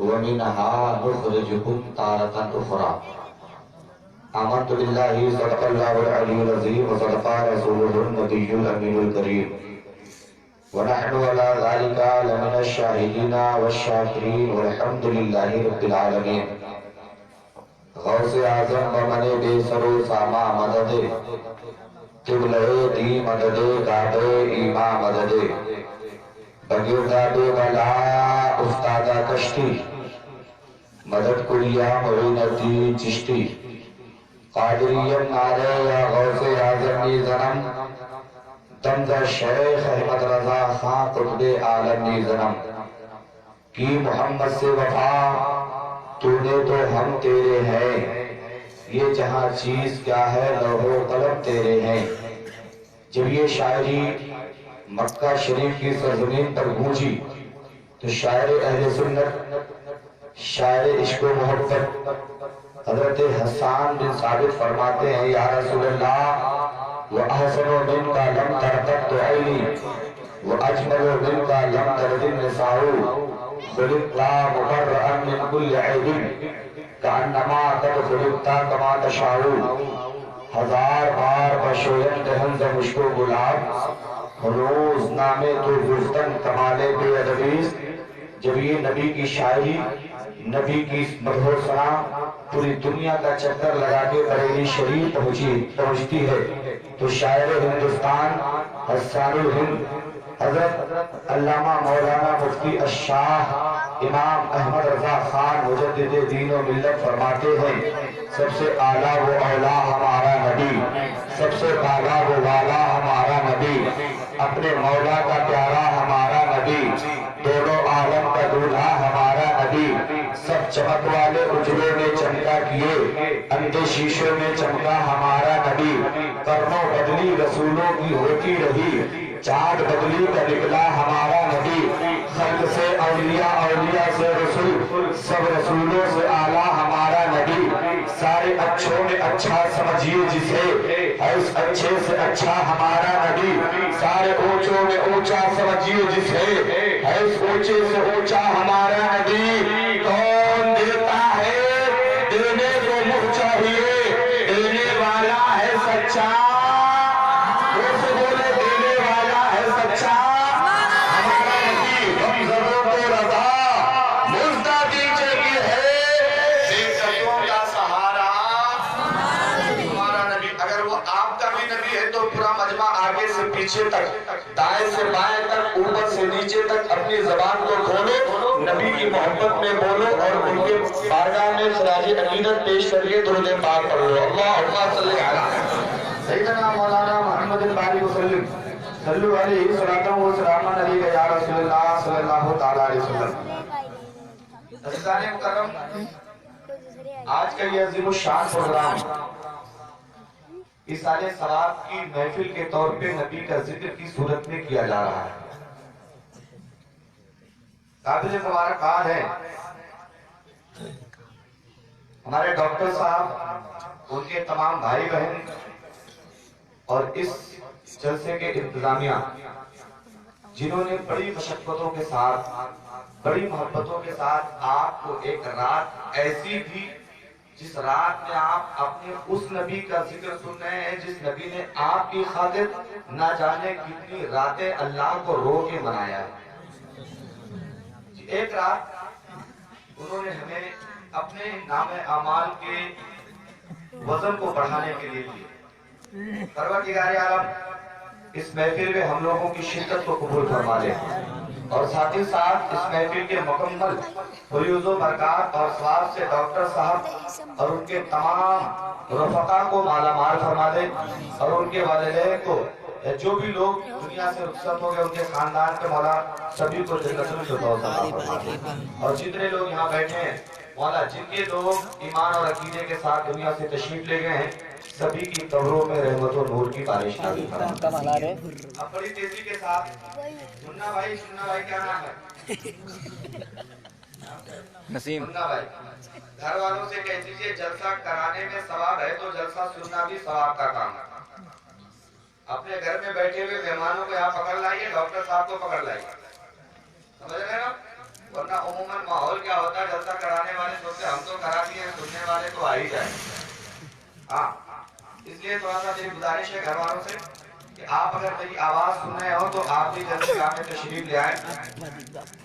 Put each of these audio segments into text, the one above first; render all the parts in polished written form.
ومنها نخرجكم تارة أخرى آمنت بالله صدق الله العلي العظيم وصدق رسوله النبي الأمين الكريم ونحن على ذلك لمن الشاهدين والشاكرين والحمد لله رب العالمين غوث اعظم بمن بے سر و ساما مدد قبلہ دی مدد کعبہ ایماں مدد بگرداد بلا استادہ کشتی مدد کلیا معینتی چشتی قادریم نارے یا غوث اعظم نی زنم دمدہ شیخ احمد رضا خان قطب عالم نی زنم کی محمد سے وفا تو نے تو ہم تیرے ہیں یہ جہاں چیز کیا ہے لوح و قلم تیرے ہیں. جب یہ شاعری مکہ شریف کی سرزمین پر گونجی تو شاعر اہل سنت شاعر عشق و محبت حضرت حسان بن ثابت فرماتے ہیں یا رسول اللہ وَأَحْسَنُ مِنْكَ لَمْ تَرْتَقْتُ عَيْنِي وَأَجْمَلُ مِنْكَ لَمْ تَرْدِ النِّسَاءُ خُلِقْتَ مُبَرَّأً مِنْ كُلِّ عَيْبٍ كَأَنَّمَا قَدْ خُلِقْتَ كَمَا تَشَاءُ. ہزار بار بشویم دہن ز مشک و گلاب روز نامے تو گفتن کمالے بے ادبیز. جب یہ نبی کی شاعری نبی کی مدح و ثنا پوری دنیا کا چکر لگا کے بریلی شریف پہنچتی ہے تو شاعر ہندوستان حسان الہند حضرت علامہ مولانا مفتی الشاہ امام احمد رضا خان مجدد دین و ملت فرماتے ہیں سب سے اعلیٰ و اولا ہمارا نبی سب سے بالا و والا ہمارا نبی اپنے مولا کا پیارا ہمارا نبی دونوں عالم کا دولہا ہمارا نبی سب چمک والے اجروں میں چمکا کیے اندھے شیشوں میں چمکا ہمارا نبی کرنوں بدلی رسولوں کی ہوتی رہی چاند بدلی کا نکلا ہمارا نبی خلق سے اولیاء اولیاء سے رسول سب رسولوں سے اعلیٰ ہمارا نبی سارے اچھوں میں اچھا سمجھیے جسے اس اچھے سے اچھا ہمارا نبی سارے اونچوں میں اونچا سمجھیے جسے اس اونچے سے اونچا ہمارا نبی. کون دیتا ہے دینے کو منہ چاہیے دینے والا ہے سچا پیچھے تک دائیں سے بائیں تک اوپر سے نیچے تک اپنی زبان کو کھولو نبی کی محبت میں بولو اور ان کے بارگاہ میں خراج عقیدت پیش کر کے درود پاک پڑھو. اللہم صلی علی سیدنا مولانا محمد الباری وسلم صلو علیہ صلاۃ و سلام علیہ یا رسول اللہ صلی اللہ تعالی علیہ وسلم. عزیزان مکرم آج کا یہ عظیم الشان پروگرام اس سال ثواب کی محفل کے طور پہ نبی کا ذکر کی صورت میں کیا جا رہا ہے. قابل مبارکباد ہے ہمارے ڈاکٹر صاحب ان کے تمام بھائی بہن اور اس جلسے کے انتظامیہ جنہوں نے بڑی مشقتوں کے ساتھ بڑی محبتوں کے ساتھ آپ کو ایک رات ایسی بھی جس رات میں آپ اپنے اس نبی کا ذکر سن رہے ہیں جس نبی نے آپ کی خاطر نہ جانے کتنی راتیں اللہ کو رو کے منایا ہے. ایک رات انہوں نے ہمیں اپنے نام اعمال کے وزن کو بڑھانے کے لیے دیے. پروردگار عالم اس محفل میں ہم لوگوں کی شرکت کو قبول فرما لے اور ساتھ ہی ساتھ اس محفل کے مکمل فیوز و برکات اور ثواب سے ڈاکٹر صاحب اور ان کے تمام رفقا کو مالا مال فرما دے اور ان کے والدین کو جو بھی لوگ دنیا سے رخصت ہو گئے ان کے خاندان کے مولا سبھی کو جنت الفردوس عطا فرما دے. اور جتنے لوگ یہاں بیٹھے ہیں مولا جن کے لوگ ایمان اور عقیدے کے ساتھ دنیا سے تشریف لے گئے ہیں سبھی کی قبروں میں رحمت و نور کی بارش نازل فرما. اب بڑی تیزی کے ساتھ سننا بھائی کیا نام ہے نسیم سننا بھائی گھر والوں سے کہہ دیجیے جلسہ کرانے میں ثواب ہے تو جلسہ سننا بھی ثواب کا کام ہے. اپنے گھر میں بیٹھے ہوئے مہمانوں کو یہاں پکڑ لائیے ڈاکٹر صاحب کو پکڑ لائیے سمجھ رہے ہیں نا ورنہ عموماً ماحول کیا ہوتا ہے، جلسہ کرانے والے سوچتے ہم تو کرا دیے، سننے والے تو آ ہی جائیں۔ ہاں، اس لیے تھوڑا سا میری گزارش ہے گھر والوں سے کہ آپ اگر میری آواز سن رہے ہو تو آپ بھی جلدی گاہ میں تشریف لے آئیں۔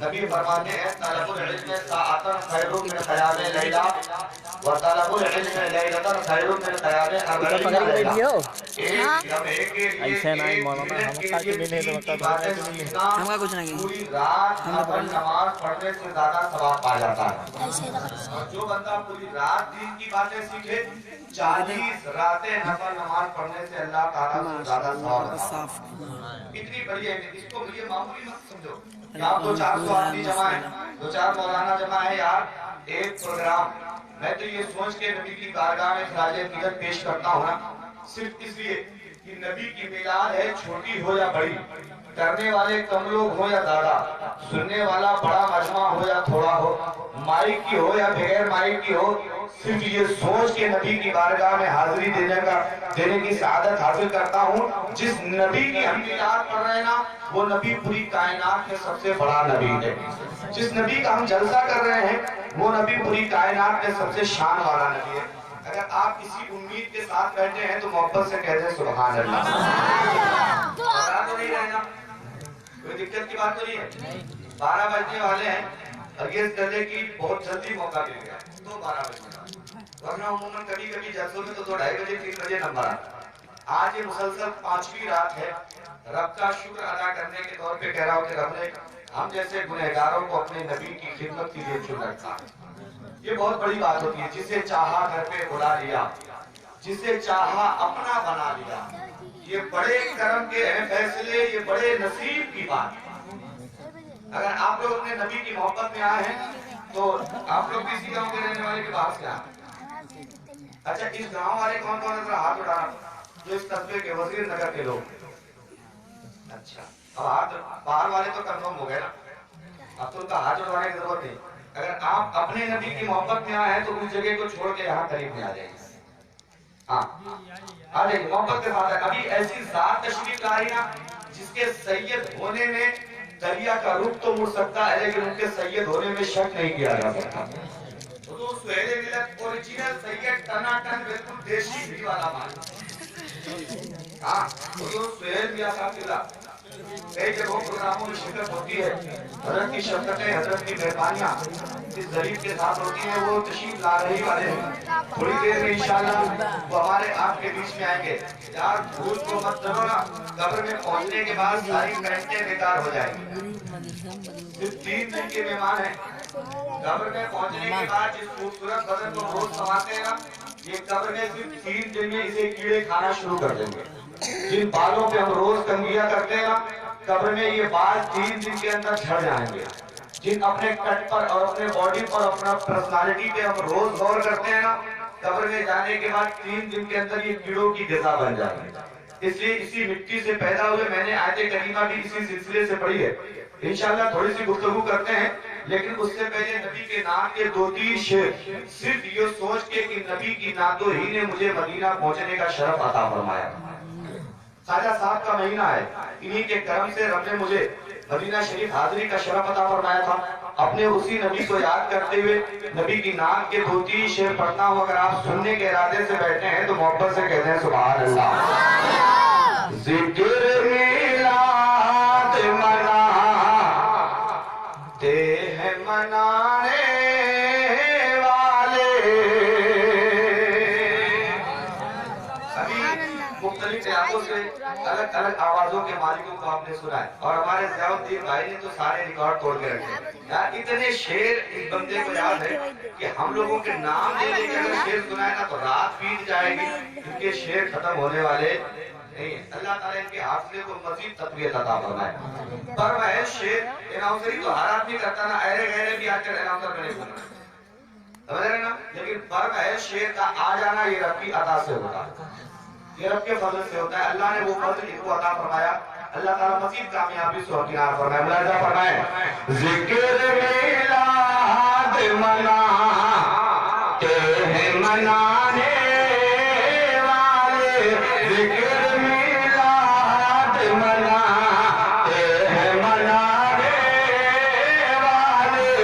نبی فرماتے ہیں طلب العلم ساعتاً خیر من قیام لیلہ و طلب العلم لیلۃ خیر من قیام 40 لیلہ۔ ایسے نہیں مولانا ہم کا کے بھی نہیں تو ہم کا کچھ نہیں، پوری رات نفل نماز پڑھنے سے زیادہ ثواب پا جاتا ہے۔ اور جو بندہ پوری رات دین کی باتیں سیکھے 40 راتیں نفل نماز پڑھنے سے اللہ تعالیٰ سے زیادہ ثواب ہے۔ اتنی بڑی ہے، اس کو یہ معمولی مت سمجھو کہ آپ 200-400 آدمی جمع ہیں، 2-4 مولانا جمع ہے یار ایک پروگرام۔ میں تو یہ سوچ کے نبی کی بارگاہ میں خراج عقیدت پیش کرتا ہوں نا، صرف اس لیے کہ نبی کی میلاد ہے، چھوٹی ہو یا بڑی، کرنے والے کم لوگ ہو یا زیادہ، سننے والا بڑا مجمع ہو یا تھوڑا ہو، مائک کی ہو یا بغیر مائک کی ہو، صرف یہ سوچ کے نبی کی بارگاہ میں حاضری دینے کی سعادت حاصل کرتا ہوں۔ جس نبی کی ہم میلاد پڑھ رہے ہیں نا، وہ نبی پوری کائنات میں سب سے بڑا نبی ہے۔ جس نبی کا ہم جلسہ کر رہے ہیں وہ نبی پوری کائنات میں سب سے شان والا نبی ہے۔ اگر آپ کسی امید کے ساتھ بیٹھے ہیں تو محبت سے کہہ دیں سبحان اللہ۔ بتا تو نہیں رہنا، کوئی دقت کی بات تو نہیں ہے۔ 12 بجنے والے ہیں اور یہ چلے کی بہت جلدی موقع مل گیا تو 12 بجنے والے، ورنہ عموماً کبھی کبھی جلسوں میں تو 2-2:30 بجے 3 بجے نمبر آتا۔ آج یہ مسلسل 5ویں رات ہے، رب کا شکر ادا کرنے کے طور پہ کہہ رہا ہوں کہ رب نے ہم جیسے گنہگاروں کو اپنے نبی کی خدمت کے لیے چن رکھا۔ یہ بہت بڑی بات ہوتی ہے، جسے چاہا گھر پہ بلا لیا، جسے چاہا اپنا بنا لیا۔ یہ بڑے کرم کے اہم فیصلے، یہ بڑے نصیب کی بات۔ اگر آپ لوگ اپنے نبی کی محبت میں آئے ہیں تو آپ لوگ بھی اسی گاؤں کے رہنے والے کے باہر سے آئے۔ اچھا، اس گاؤں والے کون کون ہے؟ ہاتھ اٹھانا جو اس قصبے کے وزیر نگر کے لوگ۔ اچھا، اب ہاتھ باہر والے تو کنفرم ہو گئے نا، اب تو ان کا ہاتھ اٹھانے کی ضرورت نہیں۔ اگر آپ اپنے نبی کی محبت میں آئے ہیں تو اس جگہ کو چھوڑ کے یہاں قریب میں آ جائیں گے۔ ہاں آ جائیں گے محبت کے ساتھ۔ ابھی ایسی ذات تشریف لا رہی نا جس کے سید ہونے میں دریا کا رخ تو مڑ سکتا ہے لیکن ان کے سید ہونے میں شک نہیں کیا جا سکتا۔ تو سہیل ملت اوریجنل سید ٹناٹن بالکل دیسی بھی والا مان۔ ہاں تو سہیل میاں صاحب کی کئی جگہوں پروگراموں میں شرکت ہوتی ہے، حضرت کی شفقتیں، حضرت کی مہربانیاں اس ظریف کے ساتھ ہوتی ہیں۔ وہ تشریف لا رہی والے ہیں، تھوڑی دیر میں انشاءاللہ وہ ہمارے آپ کے بیچ میں آئیں گے۔ یار بھول کو مت کرو نا، قبر میں پہنچنے کے بعد ساری کرنٹیں بیکار ہو جائیں گی۔ صرف 3 دن کے مہمان ہیں، قبر میں پہنچنے کے بعد جس خوبصورت بدن کو روز سنواتے ہیں نا، یہ قبر میں صرف 3 دن میں اسے کیڑے کھانا شروع کر دیں گے۔ جن بالوں پہ ہم روز کنگھیاں کرتے ہیں نا، قبر میں یہ بال 3 دن کے اندر جھڑ جائیں گے۔ جن اپنے کٹ پر اور اپنے باڈی پر اپنا پرسنالٹی پہ ہم روز غور کرتے ہیں نا، قبر میں جانے کے بعد 3 دن کے اندر یہ کیڑوں کی غذا بن جائیں گے۔ اس لیے اسی مٹی سے پیدا ہوئے، میں نے آیت کریمہ بھی اسی سلسلے سے پڑھی ہے۔ انشاءاللہ تھوڑی سی گفتگو کرتے ہیں، لیکن اس سے پہلے نبی کے نام کے 2-3 شعر، صرف یہ سوچ کے کہ نبی کی نعتوں ہی نے مجھے مدینہ پہنچنے کا شرف عطا فرمایا۔ خواجہ صاحب کا مہینہ ہے، انہی کے کرم سے رب نے مجھے مدینہ شریف حاضری کا شرف عطا فرمایا تھا۔ اپنے اسی نبی کو یاد کرتے ہوئے نبی کی نام کے 2-3 شعر پڑھتا ہوں۔ اگر آپ سننے کے ارادے سے بیٹھے ہیں تو محبت سے کہتے ہیں سبحان اللہ۔ ذکر میلاد مناتے ہیں منانے مختلف علاقوں سے الگ الگ آوازوں کے مالکوں کو آپ نے سنا ہے، اور ہمارے ضیاء الدین بھائی نے تو سارے ریکارڈ توڑ کے رکھے۔ یار اتنے شعر اس بندے کو یاد ہے کہ ہم لوگوں کے نام لے لے کے اگر شعر سنائے نا تو رات بیت جائے گی، ان کے شعر ختم ہونے والے نہیں۔ اللہ تعالیٰ ان کے حافظے کو مزید تقویت عطا فرمائے۔ پر وہ شعر اناؤنسری تو ہر آدمی کرتا نا، ایرے گہرے بھی آج کل اناؤنسر بنے ہوئے سمجھ رہے نا، لیکن پر وہ شعر کا آ جانا یہ رب کی عطا سے ہوتا ہے، یہ رب کے فضل سے ہوتا ہے۔ اللہ نے وہ فضل ان کو عطا فرمایا، اللہ تعالیٰ مزید کامیابی سے ہمکنار فرمائے۔ ملاحظہ فرمائے، ذکر میلاد مناتے ہیں منانے والے، ذکر میلاد مناتے ہیں منانے والے،